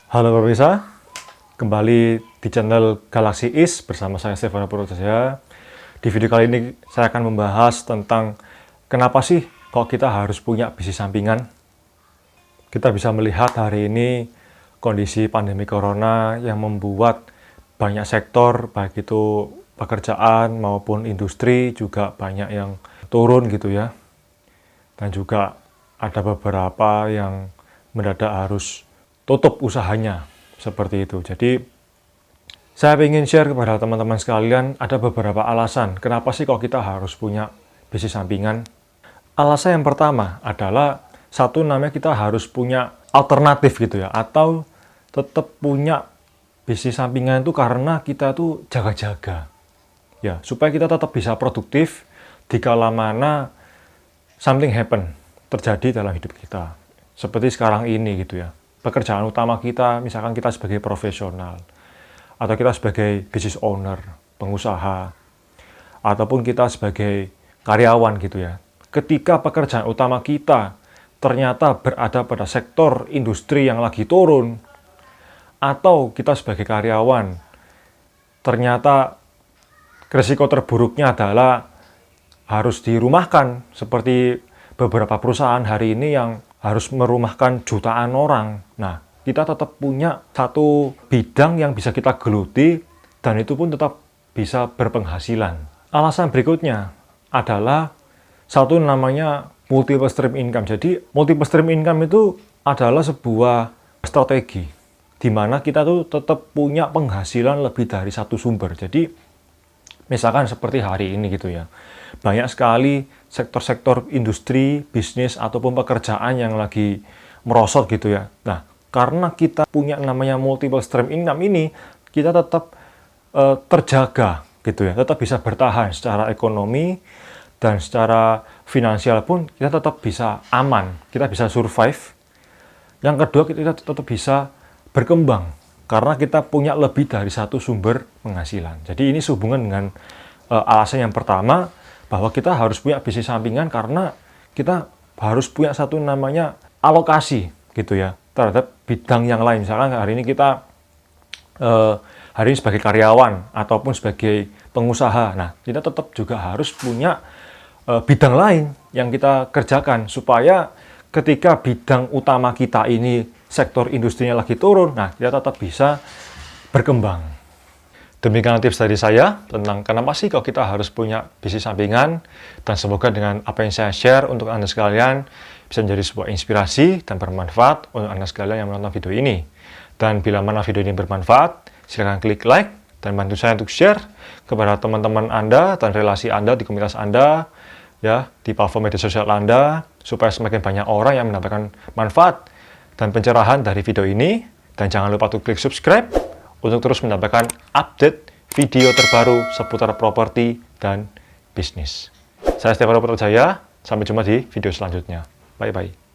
Halo pemirsa, kembali di channel Galaxy Is bersama saya Stefano Purwojaya. Di video kali ini saya akan membahas tentang kenapa sih kok kita harus punya bisnis sampingan. Kita bisa melihat hari ini kondisi pandemi corona yang membuat banyak sektor, baik itu pekerjaan maupun industri juga banyak yang turun gitu ya. Dan juga ada beberapa yang mendadak harus tutup usahanya, seperti itu. Jadi, saya ingin share kepada teman-teman sekalian, ada beberapa alasan kenapa sih kok kita harus punya bisnis sampingan. Alasan yang pertama adalah, satu, namanya kita harus punya alternatif gitu ya, atau tetap punya bisnis sampingan itu karena kita tuh jaga-jaga. Ya, supaya kita tetap bisa produktif di kala mana something happen, terjadi dalam hidup kita. Seperti sekarang ini gitu ya. Pekerjaan utama kita, misalkan kita sebagai profesional, atau kita sebagai business owner, pengusaha, ataupun kita sebagai karyawan gitu ya. Ketika pekerjaan utama kita ternyata berada pada sektor industri yang lagi turun, atau kita sebagai karyawan, ternyata risiko terburuknya adalah harus dirumahkan, seperti beberapa perusahaan hari ini yang harus merumahkan jutaan orang. Nah, kita tetap punya satu bidang yang bisa kita geluti dan itu pun tetap bisa berpenghasilan. Alasan berikutnya adalah satu, namanya multiple stream income. Jadi, multiple stream income itu adalah sebuah strategi di mana kita tuh tetap punya penghasilan lebih dari satu sumber. Jadi, misalkan seperti hari ini gitu ya. Banyak sekali sektor-sektor industri, bisnis, ataupun pekerjaan yang lagi merosot gitu ya. Nah, karena kita punya namanya multiple stream income ini, kita tetap terjaga gitu ya. Tetap bisa bertahan secara ekonomi dan secara finansial pun kita tetap bisa aman. Kita bisa survive. Yang kedua, kita tetap bisa berkembang karena kita punya lebih dari satu sumber penghasilan. Jadi ini sehubungan dengan alasan yang pertama, bahwa kita harus punya bisnis sampingan karena kita harus punya satu namanya alokasi gitu ya terhadap bidang yang lain. Misalkan hari ini kita hari ini sebagai karyawan ataupun sebagai pengusaha. Nah, kita tetap juga harus punya bidang lain yang kita kerjakan supaya ketika bidang utama kita ini sektor industrinya lagi turun, nah kita tetap bisa berkembang. Demikian tips dari saya tentang kenapa sih kok kita harus punya bisnis sampingan, dan semoga dengan apa yang saya share untuk Anda sekalian bisa menjadi sebuah inspirasi dan bermanfaat untuk Anda sekalian yang menonton video ini. Dan bila mana video ini bermanfaat, silakan klik like dan bantu saya untuk share kepada teman-teman Anda dan relasi Anda di komunitas Anda, ya, di platform media sosial Anda, supaya semakin banyak orang yang mendapatkan manfaat dan pencerahan dari video ini. Dan jangan lupa untuk klik subscribe untuk terus mendapatkan update video terbaru seputar properti dan bisnis. Saya Stefano Purwojaya, sampai jumpa di video selanjutnya. Bye-bye.